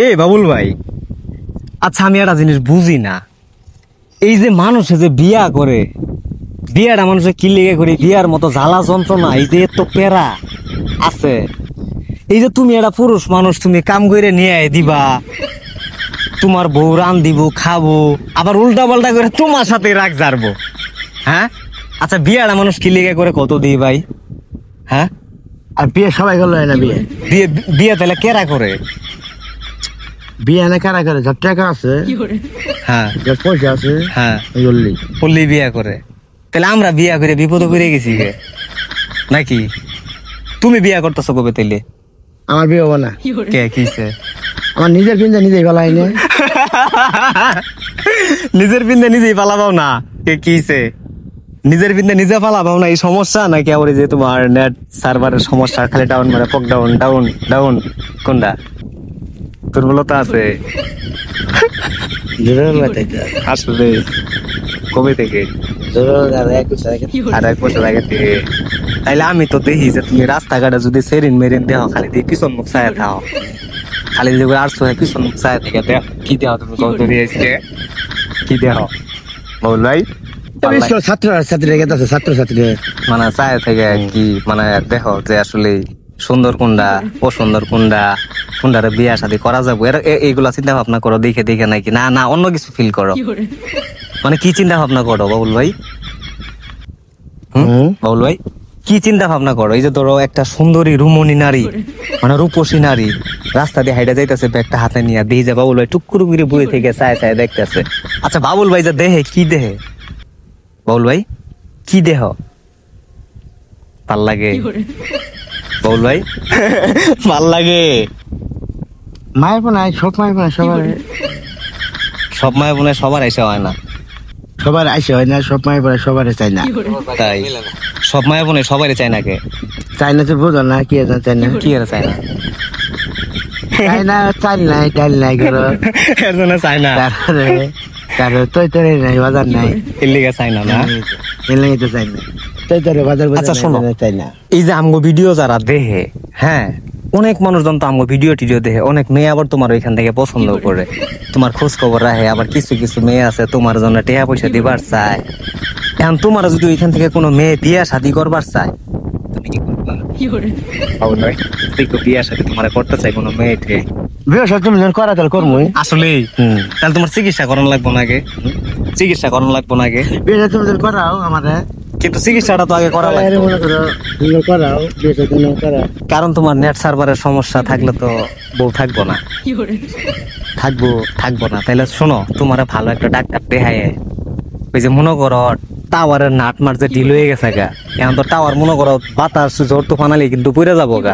এ বাবুল ভাই, আচ্ছা আমি একটা জিনিস বুঝি না, এই যে মানুষে যে বিয়া করে, বিয়াটা মানুষে কি লেগে করে, বিয়ার মতো জ্বালা যন্ত্রণা, এই যে এত পেরা আছে, এই যে তুমি একটা পুরুষ মানুষ, তুমি কাম করে নিয়ে দিবা, তোমার বউ রান দিব, খাবো, আবার উল্টা পাল্টা করে তোমার সাথে রাগ জারবো। হ্যাঁ, আচ্ছা বিয়াটা মানুষ কি লেগে করে কত দিই ভাই? হ্যাঁ, আর বিয়ে সবাই করলো না। বিয়ে বিয়ে বিয়ে তাহলে কেরা করে? বিয়ে না কারা করে? যার টাকা আছে, হ্যাঁ, যার পয়সা আছে, হ্যাঁ, বললি বিয়া করে। তাহলে আমরা বিয়া করে বিপদ করে গেছি গে নাকি? তুমি বিয়া করতেছো কবে তাইলে? আমার বিয়ে হবো না। কে কিছে? আমার নিজের পিন্ধে নিজেই পালাই না। নিজের পিন্ধে নিজেই পালাবাও না? কে কিছে? নিজের পিন্ধে নিজে পালাবাও না, এই সমস্যা নাকি আবার যে তোমার নেট সার্ভারের সমস্যা, খালি ডাউন মানে পক ডাউন ডাউন ডাউন? কোনটা দুর্বলতা আছে? আসলে কবে থেকে? আর 1 বছর আগে থেকে। তাইলে আমি তো দেখি যে তুমি রাস্তাঘাটে যদি সেরিন মেরিন দেহ, খালি দিয়ে পিছন মুখ চায় থাও, খালি যে আটশো পিছন মুখ চায় থেকে দেহ, কি দেহ তুমি কি দেহ বল ভাই? ছাত্রছাত্রী মানে চায় থেকে কি মানে দেখো যে আসলে সুন্দর কোনটা, অসুন্দর কোনটা, কোনটারে বিয়া শাদী করা যাবো, এইগুলা চিন্তা ভাবনা করো দেখে দেখে নাকি না না অন্য কিছু ফিল করো? মানে কি চিন্তা ভাবনা করো বাবুল ভাই? বাবুল ভাই কি চিন্তা ভাবনা করো? এই যে ধরো একটা সুন্দরী রুমণী নারী, মানে রূপসী নারী রাস্তা দিয়ে হাইটা যাইতেছে, ব্যাগটা হাতে নিয়ে দিয়ে যে বাবুল ভাই টুকুর করে বয়ে থেকে চায় চায় দেখতেছে। আচ্ছা বাবুল ভাই যে দেহে কি দেহে? বাবুল ভাই কি দেহ ভাল লাগে? বাবুল ভাই ভাল লাগে? মায়ের বোনায় সব মায়ের বোনায় সবার, সব মায়ের বোনে সবার এসে হয় না, সবার আইসে হয় না, সব মায়ের বোনায় সবার চাই না। তাই সব মায়ের বোনে সবাই চায় নাকি? চাই না তো বোঝো না, কি চাই না, কি আর চায় না? চাই না, চাই নাই, টাইল নাই করো, এর জন্য চায় না, তারপরে তৈ তরে নাই, বাজার নাই, এর লিগে চায় না। না এর লেগে তো চাই না, তৈ তরে বাজার। আচ্ছা শোনো, চাই না। এই যে আমগো ভিডিও যারা দেখে, হ্যাঁ অনেক মানুষজন তো আমগো ভিডিও টিডিও দেখে, অনেক মেয়ে আবার তোমার ওইখান থেকে পছন্দ করে, তোমার খোঁজ খবর রাখে, আবার কিছু কিছু মেয়ে আছে তোমার জন্য টাকা পয়সা দিবার চায়। এখন তোমার যদি ওইখান থেকে কোনো মেয়ে বিয়া শাদী করবার চায়, তুমি কি করবা? বিয়া শাদী তোমার করতে চাই কোনো মেয়েকে, বিয়ে সব তুমি যখন করা তাহলে করবোই। আসলে তাহলে তোমার চিকিৎসা করানো লাগবো না আগে? চিকিৎসা করানো লাগবো না আগে? বিয়ে তুমি যখন করাও আমাদের, কিন্তু চিকিৎসাটা তো আগে করা লাগবে, করাও বিয়ে করা। কারণ তোমার নেট সার্ভারের সমস্যা থাকলে তো বউ থাকবো না, থাকবো না। তাহলে শোনো, তোমার ভালো একটা ডাক্তার দেখায়, ওই যে মনে করো টাওয়ারের নাট মার যে ঢিল হয়ে গেছে গা, এখন তো টাওয়ার মনে করো বাতাস ঝড় তুফান আলে কিন্তু পড়ে যাবো গা,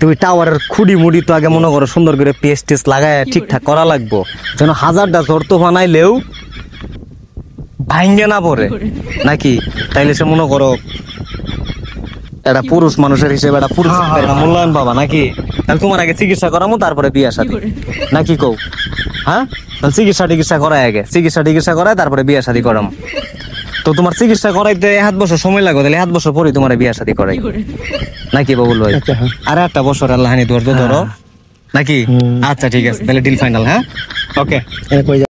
তুমি টাওয়ারের খুঁড়ি মুড়ি তো আগে মনে করো সুন্দর করে পেস্ট টেস্ট লাগায় ঠিকঠাক করা লাগবো, যেন হাজারটা ঝড় তুফান আইলেও ভাঙ্গে না পড়ে নাকি? তাইলে সে মনে করো একটা পুরুষ মানুষের হিসেবে একটা পুরুষ মূল্যায়ন পাবা নাকি? তাহলে তোমার আগে চিকিৎসা করামো, তারপরে বিয়া শাদী নাকি কও? হ্যাঁ, তাহলে চিকিৎসা করায় আগে, চিকিৎসা করায় তারপরে বিয়া শাদী করাম। তো তোমার চিকিৎসা করাইতে 1 বছর সময় লাগবে, তাহলে 1 বছর পরে তোমার বিয়া শাদী করাই নাকি বাবুল ভাই? আর 1 বছর আল্লাহ হানি ধৈর্য ধরো নাকি? আচ্ছা ঠিক আছে, তাহলে ডিল ফাইনাল। হ্যাঁ, ওকে।